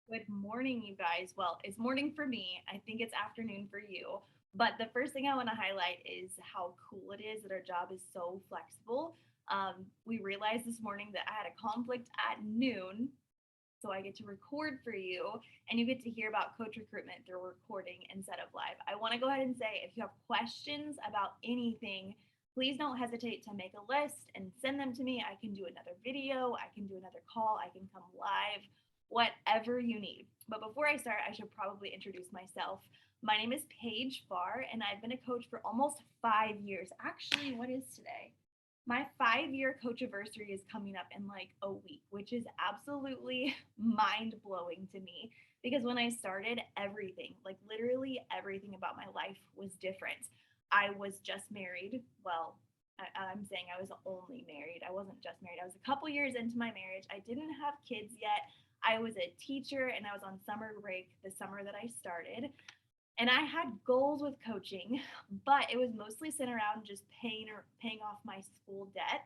Good morning, you guys. Well, it's morning for me. I think it's afternoon for you. But the first thing I want to highlight is how cool it is that our job is so flexible. We realized this morning that I had a conflict at noon, so I get to record for you, and you get to hear about coach recruitment through recording instead of live. I want to go ahead and say if you have questions about anything, please don't hesitate to make a list and send them to me. I can do another video, I can do another call, I can come live, whatever you need. But before I start, I should probably introduce myself. My name is Paige Farr, and I've been a coach for almost 5 years. Actually, what is today? My 5 year coach anniversary is coming up in like a week, which is absolutely mind blowing to me because when I started, everything, like literally everything about my life was different. I was just married. Well, I'm saying I was only married. I wasn't just married. I was a couple years into my marriage. I didn't have kids yet. I was a teacher and I was on summer break the summer that I started. And I had goals with coaching, but it was mostly centered around just paying off my school debt.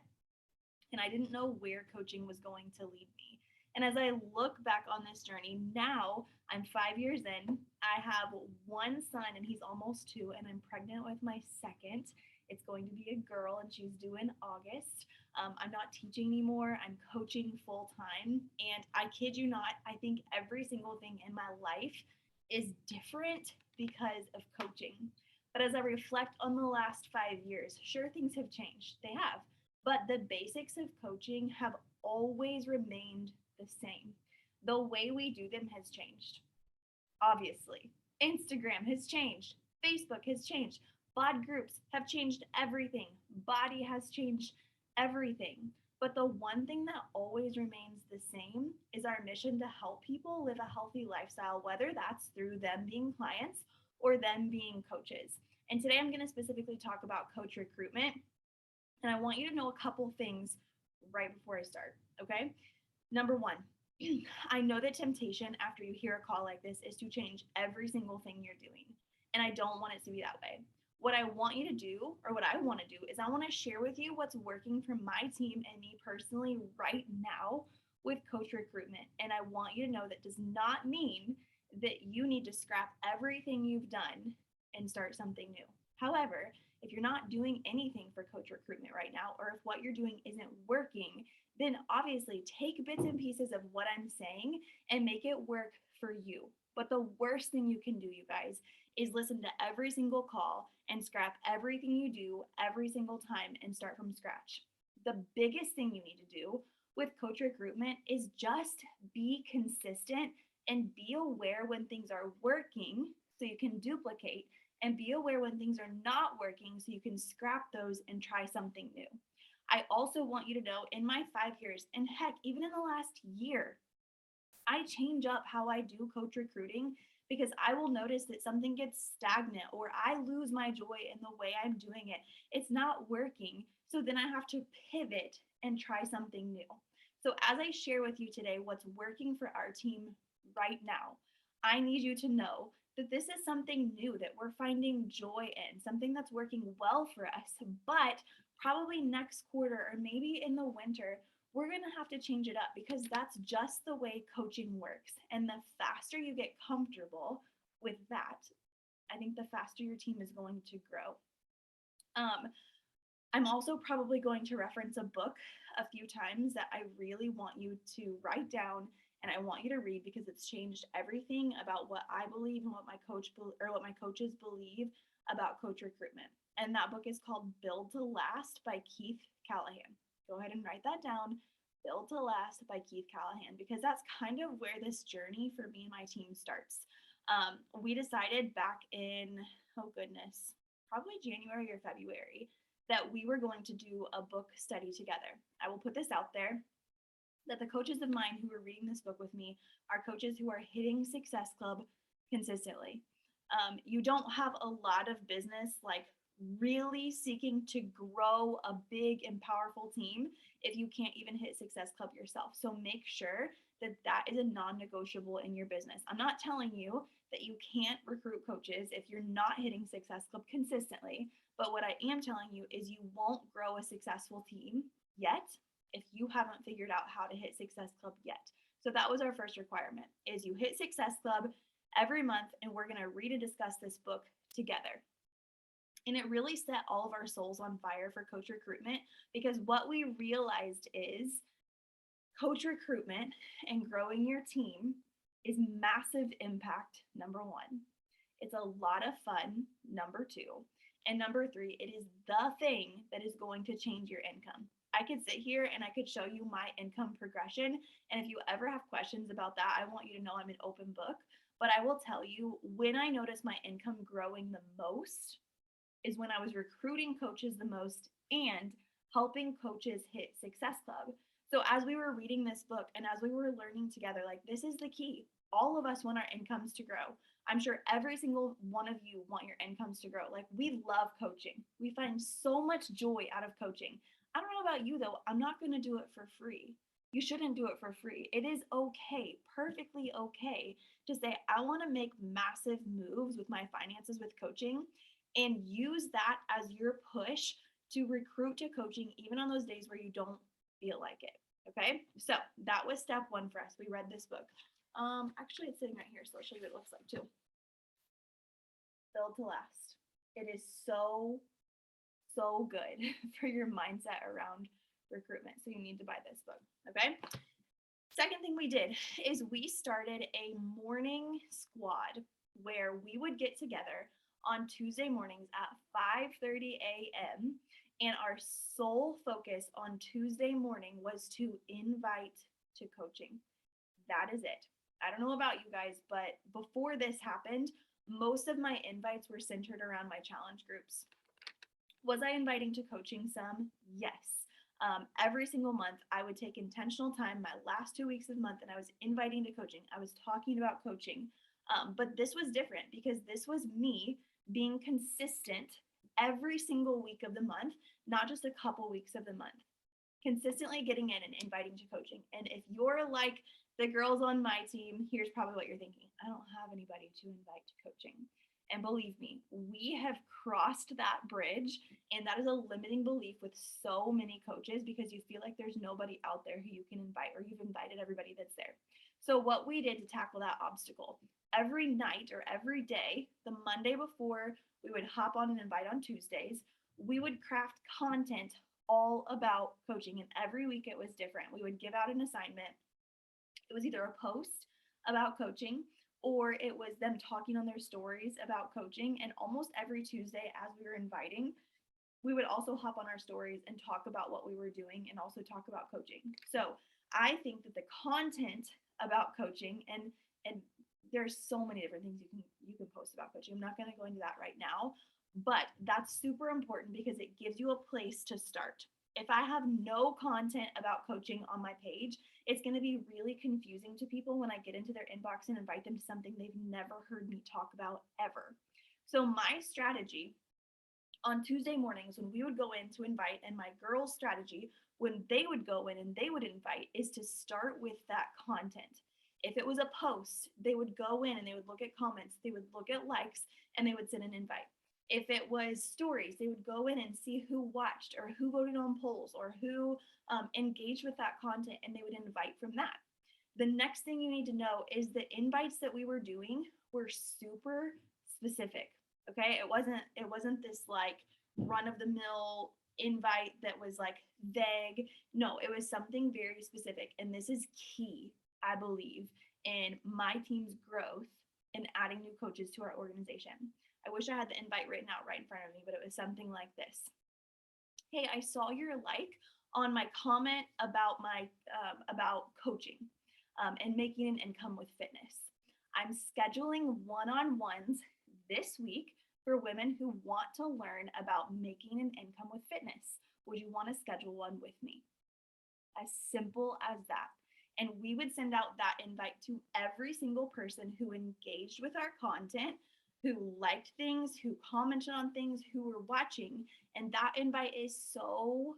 And I didn't know where coaching was going to lead me. And as I look back on this journey, now I'm 5 years in. I have one son and he's almost two, and I'm pregnant with my second. It's going to be a girl and she's due in August. I'm not teaching anymore, I'm coaching full time. And I kid you not, I think every single thing in my life is different because of coaching. But as I reflect on the last 5 years, sure, things have changed. They have. But the basics of coaching have always remained the same. The way we do them has changed, obviously. Instagram has changed, Facebook has changed, bod groups have changed everything, body has changed everything. But the one thing that always remains the same is our mission to help people live a healthy lifestyle, whether that's through them being clients or them being coaches. And today I'm going to specifically talk about coach recruitment. And I want you to know a couple things right before I start, okay? Number one, I know that temptation after you hear a call like this is to change every single thing you're doing. And I don't want it to be that way. What I want you to do, or what I want to do, is I want to share with you what's working for my team and me personally right now with coach recruitment. And I want you to know that does not mean that you need to scrap everything you've done and start something new. However, if you're not doing anything for coach recruitment right now, or if what you're doing isn't working, then obviously take bits and pieces of what I'm saying and make it work for you. But the worst thing you can do, you guys, is listen to every single call and scrap everything you do every single time and start from scratch. The biggest thing you need to do with coach recruitment is just be consistent and be aware when things are working so you can duplicate, and be aware when things are not working so you can scrap those and try something new. I also want you to know in my 5 years, and heck, even in the last year, I change up how I do coach recruiting because I will notice that something gets stagnant or I lose my joy in the way I'm doing it. It's not working. So then I have to pivot and try something new. So, as I share with you today what's working for our team right now, I need you to know that this is something new that we're finding joy in, something that's working well for us. But probably next quarter or maybe in the winter, we're going to have to change it up because that's just the way coaching works. And the faster you get comfortable with that, I think the faster your team is going to grow. Um, I'm also probably going to reference a book a few times that I really want you to write down and I want you to read because it's changed everything about what I believe and what my or what my coaches believe about coach recruitment. And that book is called Build to Last by Keith Callahan. Go ahead and write that down. Build to Last by Keith Callahan, because that's kind of where this journey for me and my team starts. We decided back in, oh goodness, probably January or February, that we were going to do a book study together. I will put this out there that the coaches of mine who were reading this book with me are coaches who are hitting Success Club consistently. You don't have a lot of business like really seeking to grow a big and powerful team if you can't even hit Success Club yourself. So make sure that that is a non-negotiable in your business. I'm not telling you that you can't recruit coaches if you're not hitting Success Club consistently, but what I am telling you is you won't grow a successful team yet if you haven't figured out how to hit Success Club yet. So that was our first requirement, is you hit Success Club every month and we're going to read and discuss this book together. And it really set all of our souls on fire for coach recruitment, because what we realized is coach recruitment and growing your team is massive impact, number one. It's a lot of fun, number two. And number three, it is the thing that is going to change your income. I could sit here and I could show you my income progression. And if you ever have questions about that, I want you to know I'm an open book. But I will tell you, when I noticed my income growing the most is when I was recruiting coaches the most and helping coaches hit Success Club. So as we were reading this book and as we were learning together, like, this is the key. All of us want our incomes to grow. I'm sure every single one of you want your incomes to grow. Like, we love coaching. We find so much joy out of coaching. I don't know about you though. I'm not going to do it for free. You shouldn't do it for free. It is okay, perfectly okay, to say, I want to make massive moves with my finances with coaching, and use that as your push to recruit to coaching, even on those days where you don't feel like it. Okay. So that was step one for us. We read this book. Actually, it's sitting right here, so I'll show you what it looks like too. Build to last. It is so good for your mindset around recruitment. So you need to buy this book. Okay. Second thing we did is we started a morning squad where we would get together on Tuesday mornings at 5:30 a.m. And our sole focus on Tuesday morning was to invite to coaching. That is it. I don't know about you guys, but before this happened, most of my invites were centered around my challenge groups. Was I inviting to coaching some? Yes. Every single month, I would take intentional time, my last 2 weeks of the month, and I was inviting to coaching. I was talking about coaching. But this was different because this was me being consistent every single week of the month, not just a couple weeks of the month. Consistently getting in and inviting to coaching. And if you're like the girls on my team, here's probably what you're thinking. I don't have anybody to invite to coaching. And believe me, we have crossed that bridge, and that is a limiting belief with so many coaches, because you feel like there's nobody out there who you can invite, or you've invited everybody that's there. So what we did to tackle that obstacle, every night or every day, the Monday before we would hop on and invite on Tuesdays, we would craft content all about coaching. And every week it was different. We would give out an assignment. It was either a post about coaching, or it was them talking on their stories about coaching. And almost every Tuesday, as we were inviting, we would also hop on our stories and talk about what we were doing and also talk about coaching. So I think that the content about coaching, and there's so many different things you can post about coaching. I'm not going to go into that right now, but that's super important because it gives you a place to start. If I have no content about coaching on my page, it's going to be really confusing to people when I get into their inbox and invite them to something they've never heard me talk about ever. So my strategy on Tuesday mornings when we would go in to invite, and my girls' strategy when they would go in and they would invite, is to start with that content. If it was a post, they would go in and they would look at comments, they would look at likes, and they would send an invite. If it was stories, they would go in and see who watched or who voted on polls or who engaged with that content, and they would invite from that. The next thing you need to know is the invites that we were doing were super specific. Okay, it wasn't this like run of the mill invite that was like vague. No, it was something very specific, and this is key, I believe, in my team's growth and adding new coaches to our organization. I wish I had the invite written out right in front of me, but it was something like this. Hey, I saw your like on my comment about my about coaching and making an income with fitness. I'm scheduling one-on-ones this week for women who want to learn about making an income with fitness. Would you want to schedule one with me? As simple as that. And we would send out that invite to every single person who engaged with our content, who liked things, who commented on things, who were watching. And that invite is so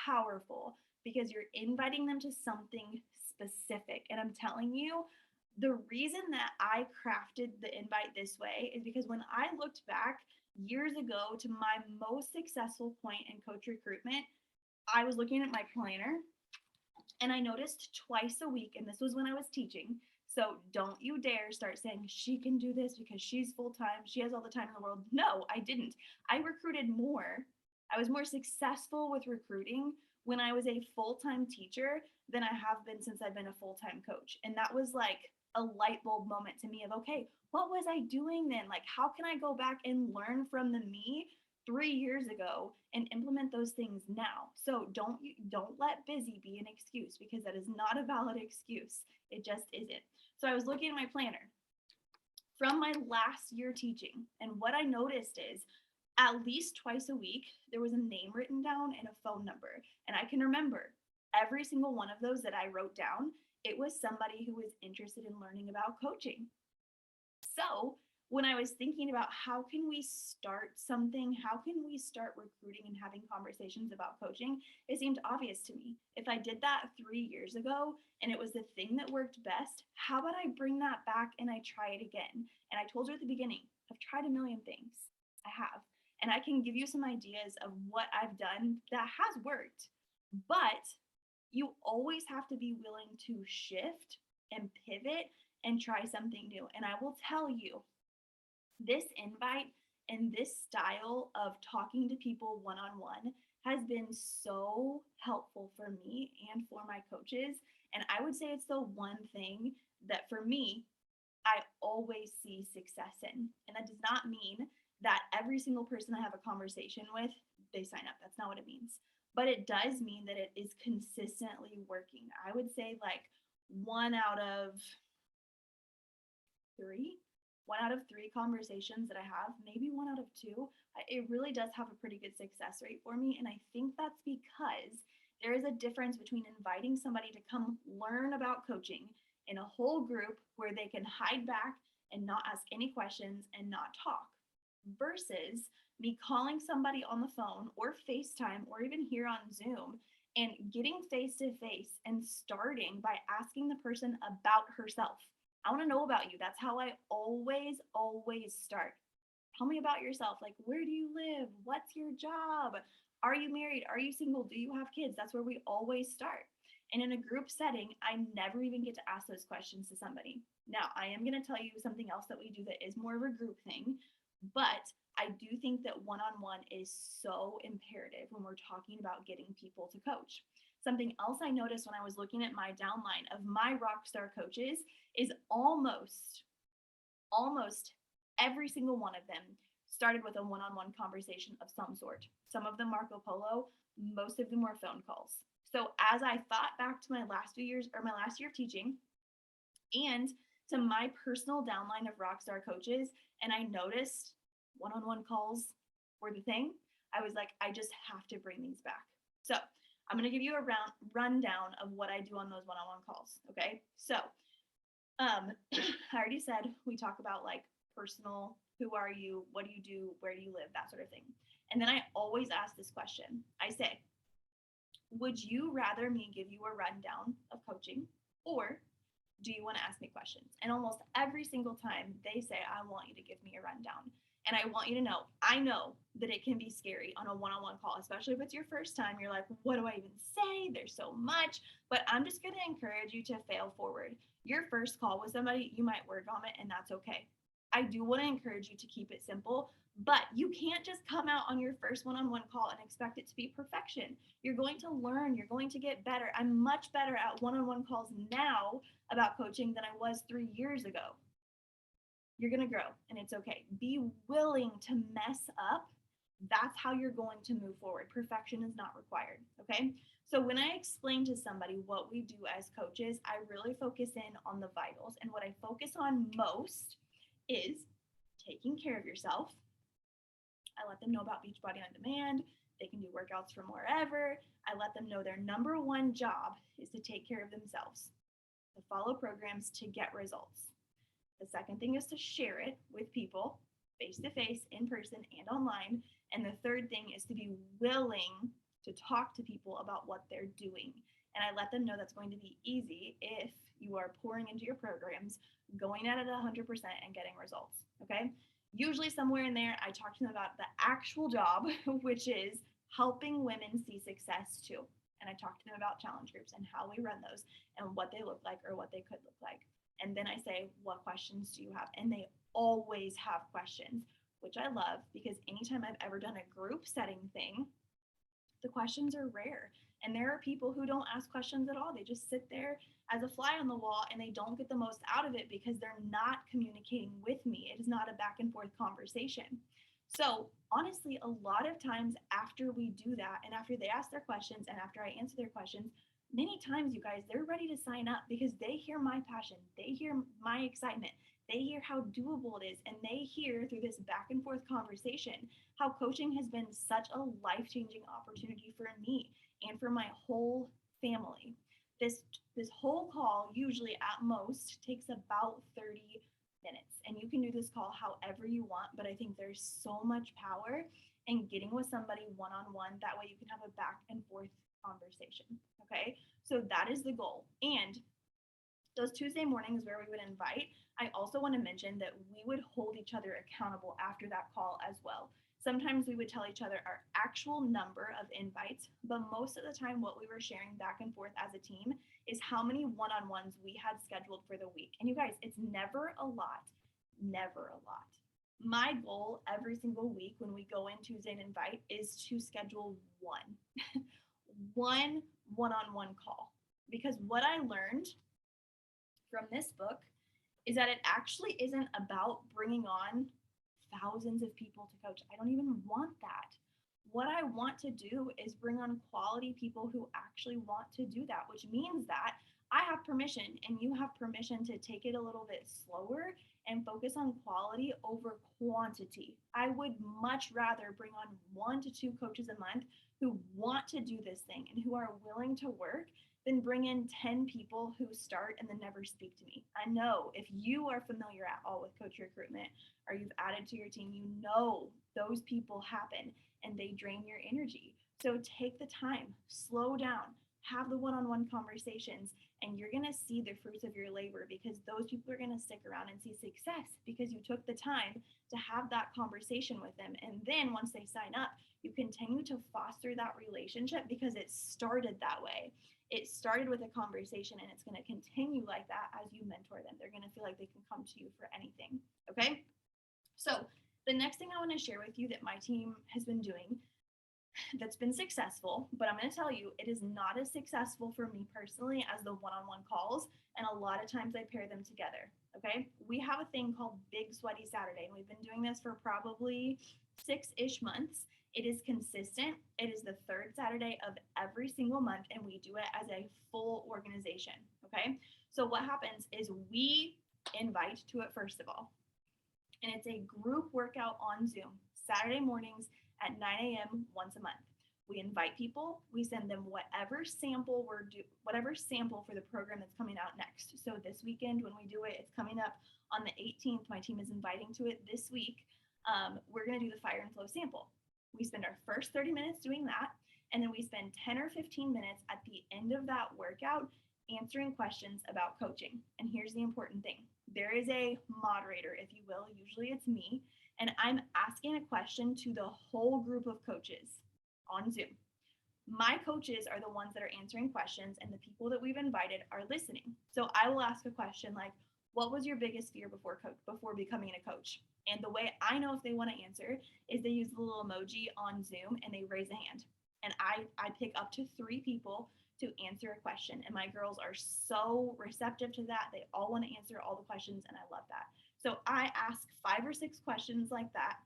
powerful because you're inviting them to something specific. And I'm telling you, the reason that I crafted the invite this way is because when I looked back years ago to my most successful point in coach recruitment, I was looking at my planner And I noticed twice a week, and this was when I was teaching. So don't you dare start saying she can do this because she's full time. She has all the time in the world. No, I didn't. I recruited more. I was more successful with recruiting when I was a full time teacher than I have been since I've been a full time coach. And that was like a light bulb moment to me of, okay, what was I doing then? Like, how can I go back and learn from the me 3 years ago and implement those things now? So don't let busy be an excuse, because that is not a valid excuse. It just isn't. So I was looking at my planner from my last year teaching, and what I noticed is at least twice a week there was a name written down and a phone number, and I can remember every single one of those that I wrote down. It was somebody who was interested in learning about coaching. So when I was thinking about how can we start something, how can we start recruiting and having conversations about coaching, it seemed obvious to me. If I did that 3 years ago and it was the thing that worked best, how about I bring that back and I try it again? And I told you at the beginning, I've tried a million things. I have. And I can give you some ideas of what I've done that has worked. But you always have to be willing to shift and pivot and try something new. And I will tell you, this invite and this style of talking to people one on one has been so helpful for me and for my coaches. And I would say it's the one thing that for me, I always see success in. And that does not mean that every single person I have a conversation with, they sign up. That's not what it means. But it does mean that it is consistently working. I would say like one out of three, 1 out of 3 conversations that I have, maybe 1 out of 2, it really does have a pretty good success rate for me. And I think that's because there is a difference between inviting somebody to come learn about coaching in a whole group where they can hide back and not ask any questions and not talk, versus me calling somebody on the phone or FaceTime or even here on Zoom and getting face to face and starting by asking the person about herself. I want to know about you. That's how I always start. Tell me about yourself. Like, where do you live? What's your job? Are you married? Are you single? Do you have kids? That's where we always start. And in a group setting, I never even get to ask those questions to somebody. Now, I am going to tell you something else that we do that is more of a group thing, but I do think that one on one is so imperative when we're talking about getting people to coach. Something else I noticed when I was looking at my downline of my rockstar coaches is almost every single one of them started with a one-on-one conversation of some sort. Some of them Marco Polo, most of them were phone calls. So as I thought back to my last few years or my last year of teaching and to my personal downline of rockstar coaches, and I noticed one-on-one calls were the thing, I was like, I just have to bring these back. So I'm going to give you a rundown of what I do on those one-on-one calls. Okay. So I already said we talk about like personal, who are you, what do you do, where do you live, that sort of thing. And then I always ask this question. I say, would you rather me give you a rundown of coaching, or do you want to ask me questions? And almost every single time they say, I want you to give me a rundown. And I want you to know, I know that it can be scary on a one-on-one call, especially if it's your first time. You're like, what do I even say? There's so much. But I'm just going to encourage you to fail forward. Your first call with somebody, you might word vomit, and that's okay. I do want to encourage you to keep it simple, but you can't just come out on your first one-on-one call and expect it to be perfection. You're going to learn. You're going to get better. I'm much better at one-on-one calls now about coaching than I was 3 years ago. You're going to grow, and it's okay. Be willing to mess up. That's how you're going to move forward. Perfection is not required. Okay. So when I explain to somebody what we do as coaches, I really focus in on the vitals. And what I focus on most is taking care of yourself. I let them know about Beachbody on Demand. They can do workouts from wherever. I let them know their number one job is to take care of themselves, to follow programs to get results. The second thing is to share it with people face to face, in person, and online. And the third thing is to be willing to talk to people about what they're doing. And I let them know that's going to be easy if you are pouring into your programs, going at it 100% and getting results. Okay. Usually somewhere in there, I talk to them about the actual job, which is helping women see success too. and I talk to them about challenge groups and how we run those and what they look like or what they could look like. And then I say, what questions do you have? And they always have questions, which I love because anytime I've ever done a group setting thing, the questions are rare. And there are people who don't ask questions at all. They just sit there as a fly on the wall and they don't get the most out of it because they're not communicating with me. It is not a back and forth conversation. So, honestly, a lot of times after we do that and after they ask their questions and after I answer their questions, many times, you guys, they're ready to sign up because they hear my passion, they hear my excitement, they hear how doable it is, and they hear through this back and forth conversation how coaching has been such a life changing opportunity for me and for my whole family. This whole call usually at most takes about 30 minutes, and you can do this call however you want, but I think there's so much power in getting with somebody one on one. That way you can have a back and forth conversation. Okay, so that is the goal. And those Tuesday mornings where we would invite, I also want to mention that we would hold each other accountable after that call as well. Sometimes we would tell each other our actual number of invites, but most of the time, what we were sharing back and forth as a team is how many one on ones we had scheduled for the week. And you guys, it's never a lot, never a lot. My goal every single week when we go in Tuesday and invite is to schedule one on one call. Because what I learned from this book is that it actually isn't about bringing on thousands of people to coach. I don't even want that. What I want to do is bring on quality people who actually want to do that, which means that I have permission and you have permission to take it a little bit slower and focus on quality over quantity. I would much rather bring on 1 to 2 coaches a month who want to do this thing and who are willing to work than bring in 10 people who start and then never speak to me. I know if you are familiar at all with coach recruitment or you've added to your team, you know those people happen and they drain your energy. So take the time, slow down, have the one-on-one conversations, and you're going to see the fruits of your labor because those people are going to stick around and see success because you took the time to have that conversation with them. And then once they sign up, you continue to foster that relationship because it started that way. It started with a conversation and it's going to continue like that as you mentor them. They're going to feel like they can come to you for anything. Okay. So the next thing I want to share with you that my team has been doing that's been successful, but I'm going to tell you, it is not as successful for me personally as the one-on-one calls. And a lot of times I pair them together. Okay. We have a thing called Big Sweaty Saturday, and we've been doing this for probably 6-ish months. It is consistent. It is the third Saturday of every single month, and we do it as a full organization. Okay. So what happens is we invite to it first of all, and it's a group workout on Zoom Saturday mornings at 9 a.m. once a month. We invite people, we send them whatever sample for the program that's coming out next. So this weekend when we do it, it's coming up on the 18th. My team is inviting to it this week. We're going to do the fire and flow sample. We spend our first 30 minutes doing that, and then we spend 10 or 15 minutes at the end of that workout answering questions about coaching. And here's the important thing. There is a moderator, if you will. Usually it's me, and I'm asking a question to the whole group of coaches on Zoom. My coaches are the ones that are answering questions, and the people that we've invited are listening. So I will ask a question like, what was your biggest fear before becoming a coach? And the way I know if they want to answer is they use the little emoji on Zoom and they raise a hand. And I pick up to 3 people to answer a question. And my girls are so receptive to that. They all want to answer all the questions, and I love that. So I ask 5 or 6 questions like that.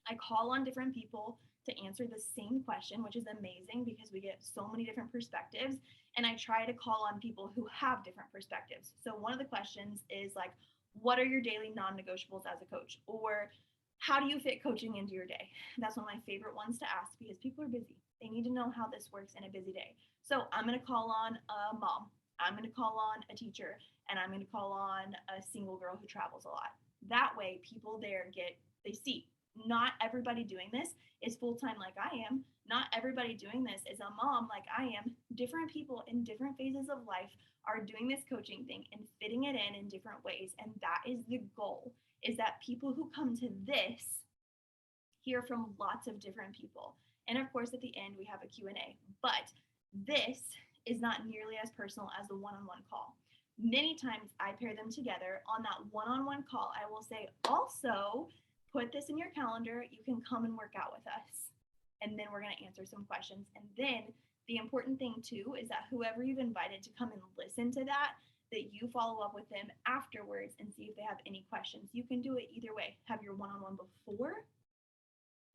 I call on different people to answer the same question, which is amazing because we get so many different perspectives. And I try to call on people who have different perspectives. So one of the questions is like, what are your daily non-negotiables as a coach? Or how do you fit coaching into your day? That's one of my favorite ones to ask because people are busy. They need to know how this works in a busy day. So I'm going to call on a mom. I'm going to call on a teacher, and I'm going to call on a single girl who travels a lot. That way people there they see not everybody doing this is full-time like I am. Not everybody doing this is a mom like I am. Different people in different phases of life are doing this coaching thing and fitting it in different ways. And that is the goal, is that people who come to this hear from lots of different people. And of course, at the end, we have a Q&A. But This is not nearly as personal as the one-on-one call. Many times I pair them together. On that one-on-one call, I will say, also, put this in your calendar. You can come and work out with us. And then we're going to answer some questions. And then the important thing too is that whoever you've invited to come and listen to that you follow up with them afterwards and see if they have any questions. You can do it either way. Have your one-on-one before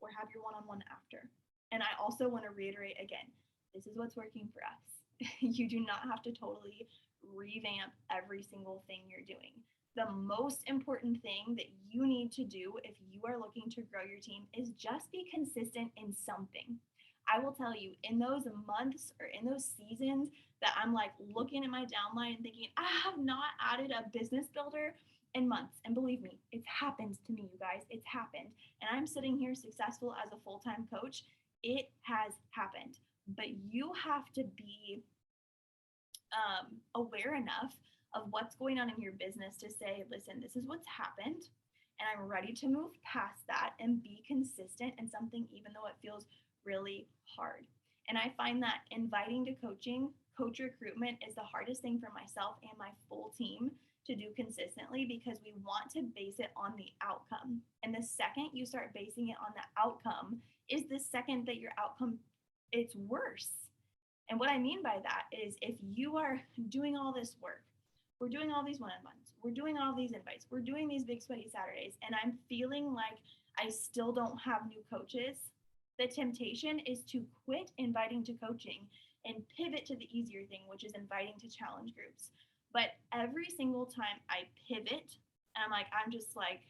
or have your one-on-one after. And I also want to reiterate again, this is what's working for us. You do not have to totally revamp every single thing you're doing. The most important thing that you need to do if you are looking to grow your team is just be consistent in something. I will tell you, in those months or in those seasons that I'm like looking at my downline and thinking, I have not added a business builder in months. And believe me, it's happened to me, you guys. It's happened. And I'm sitting here successful as a full-time coach. It has happened. But you have to be aware enough of what's going on in your business to say, listen, this is what's happened. And I'm ready to move past that and be consistent in something, even though it feels really hard. And I find that inviting to coaching, coach recruitment is the hardest thing for myself and my full team to do consistently because we want to base it on the outcome. And the second you start basing it on the outcome is the second that your outcome, it's worse. And what I mean by that is if you are doing all this work, we're doing all these one-on-ones, we're doing all these invites, we're doing these big sweaty Saturdays, and I'm feeling like I still don't have new coaches, the temptation is to quit inviting to coaching and pivot to the easier thing, which is inviting to challenge groups. But every single time I pivot, and I'm just like,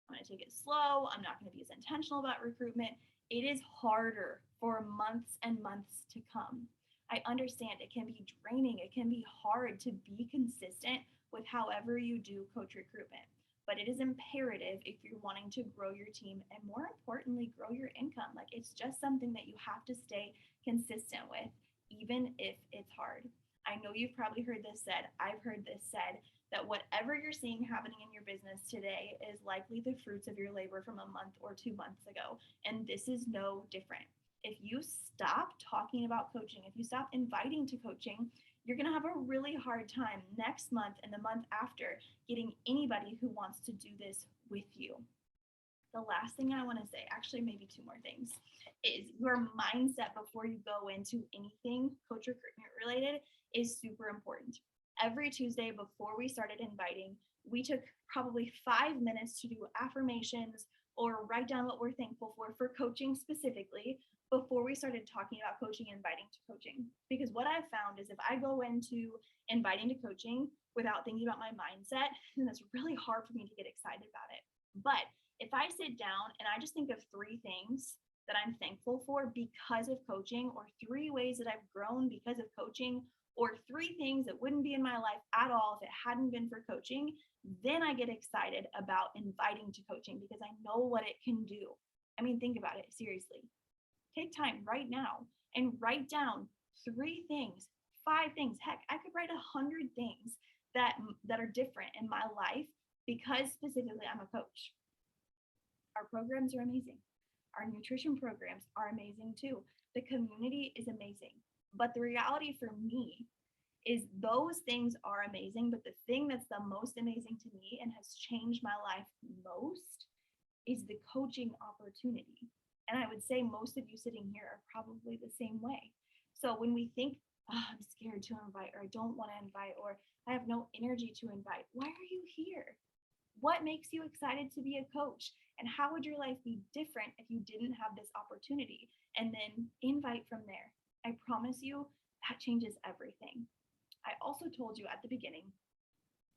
I'm going to take it slow. I'm not going to be as intentional about recruitment. It is harder for months and months to come. I understand it can be draining. It can be hard to be consistent with however you do coach recruitment. But it is imperative if you're wanting to grow your team and more importantly, grow your income. Like it's just something that you have to stay consistent with, even if it's hard. I know you've probably heard this said. I've heard this said that whatever you're seeing happening in your business today is likely the fruits of your labor from a month or 2 months ago. And this is no different. If you stop talking about coaching, if you stop inviting to coaching, you're going to have a really hard time next month and the month after getting anybody who wants to do this with you. The last thing I want to say, actually maybe two more things, is your mindset before you go into anything coach recruitment related is super important. Every Tuesday before we started inviting, we took probably 5 minutes to do affirmations or write down what we're thankful for coaching specifically, before we started talking about coaching and inviting to coaching. Because what I've found is if I go into inviting to coaching without thinking about my mindset, then it's really hard for me to get excited about it. But if I sit down and I just think of 3 things that I'm thankful for because of coaching, or 3 ways that I've grown because of coaching, or 3 things that wouldn't be in my life at all if it hadn't been for coaching, then I get excited about inviting to coaching because I know what it can do. I mean, think about it seriously. Take time right now and write down 3 things, 5 things. Heck, I could write 100 things that are different in my life because specifically I'm a coach. Our programs are amazing. Our nutrition programs are amazing too. The community is amazing. But the reality for me is those things are amazing, but the thing that's the most amazing to me and has changed my life most is the coaching opportunity. And I would say most of you sitting here are probably the same way. So when we think, oh, I'm scared to invite, or I don't want to invite, or I have no energy to invite, why are you here? What makes you excited to be a coach? And how would your life be different if you didn't have this opportunity? And then invite from there. I promise you that changes everything. I also told you at the beginning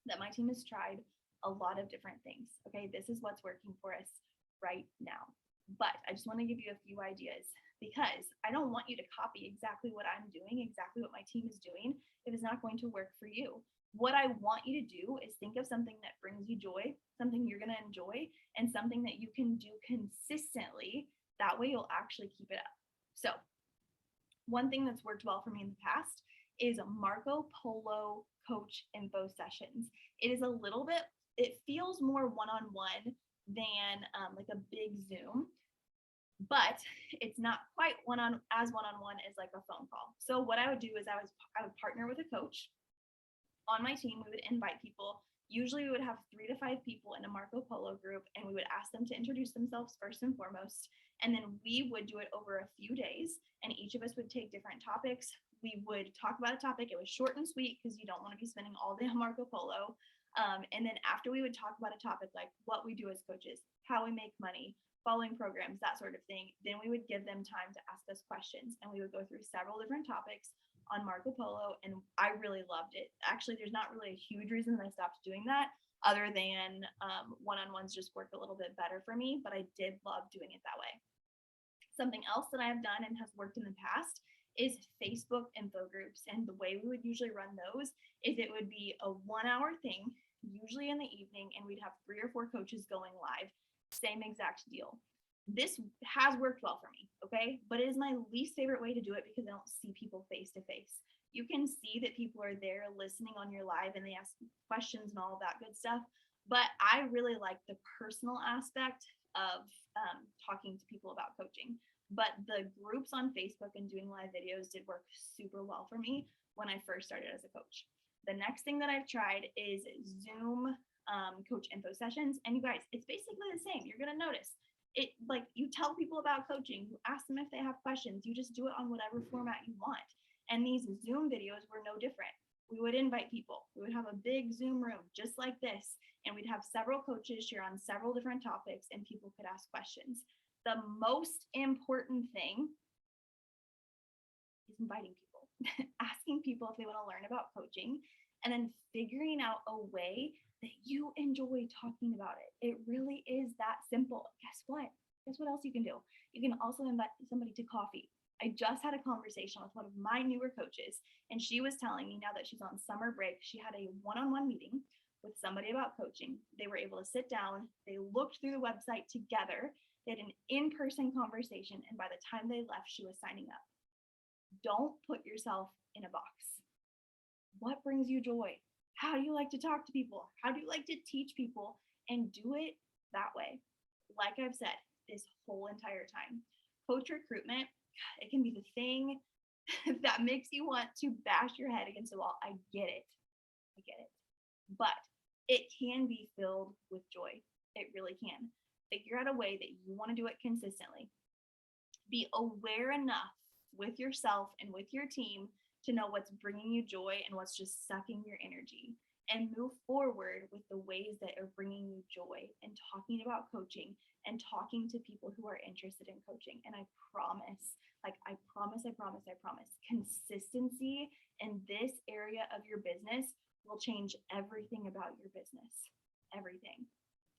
that my team has tried a lot of different things. Okay, this is what's working for us right now. But I just want to give you a few ideas because I don't want you to copy exactly what I'm doing, exactly what my team is doing, if it's not going to work for you. What I want you to do is think of something that brings you joy, something you're going to enjoy, and something that you can do consistently. That way you'll actually keep it up. So one thing that's worked well for me in the past is Marco Polo coach info sessions. It is a little bit, it feels more one-on-one than like a big Zoom. but it's not quite one-on-one as like a phone call. So what I would do is I would partner with a coach on my team. We would invite people. Usually we would have 3 to 5 people in a Marco Polo group, and we would ask them to introduce themselves first and foremost. And then we would do it over a few days, and each of us would take different topics. We would talk about a topic. It was short and sweet because you don't want to be spending all day on Marco Polo. And then after we would talk about a topic like what we do as coaches, how we make money, following programs, that sort of thing, then we would give them time to ask us questions, and we would go through several different topics on Marco Polo, and I really loved it. Actually, there's not really a huge reason that I stopped doing that other than one-on-ones just work a little bit better for me, but I did love doing it that way. Something else that I have done and has worked in the past is Facebook info groups. And the way we would usually run those is it would be a 1 hour thing, usually in the evening, and we'd have 3 or 4 coaches going live. Same exact deal. This has worked well for me, okay? But it is my least favorite way to do it because I don't see people face to face. You can see that people are there listening on your live and they ask questions and all of that good stuff. But I really like the personal aspect of talking to people about coaching. But the groups on Facebook and doing live videos did work super well for me when I first started as a coach. The next thing that I've tried is Zoom coach info sessions. And you guys, it's basically the same. You're going to notice it, like, you tell people about coaching, you ask them if they have questions, you just do it on whatever format you want. And these Zoom videos were no different. We would invite people. We would have a big Zoom room just like this, and we'd have several coaches share on several different topics, and people could ask questions. The most important thing is inviting people, asking people if they want to learn about coaching, and then figuring out a way that you enjoy talking about it. It really is that simple. Guess what? Guess what else you can do? You can also invite somebody to coffee. I just had a conversation with one of my newer coaches, and she was telling me now that she's on summer break, she had a one-on-one meeting with somebody about coaching. They were able to sit down, they looked through the website together, they had an in-person conversation, and by the time they left, she was signing up. Don't put yourself in a box. What brings you joy? How do you like to talk to people? How do you like to teach people? And do it that way. Like I've said, this whole entire time. Coach recruitment, it can be the thing that makes you want to bash your head against the wall. I get it. I get it. But it can be filled with joy. It really can. Figure out a way that you want to do it consistently. Be aware enough with yourself and with your team to know what's bringing you joy and what's just sucking your energy, and move forward with the ways that are bringing you joy and talking about coaching and talking to people who are interested in coaching. And I promise, consistency in this area of your business will change everything about your business. Everything.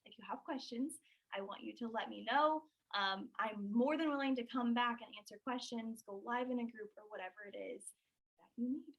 If you have questions, I want you to let me know. I'm more than willing to come back and answer questions, go live in a group, or whatever it is that you need.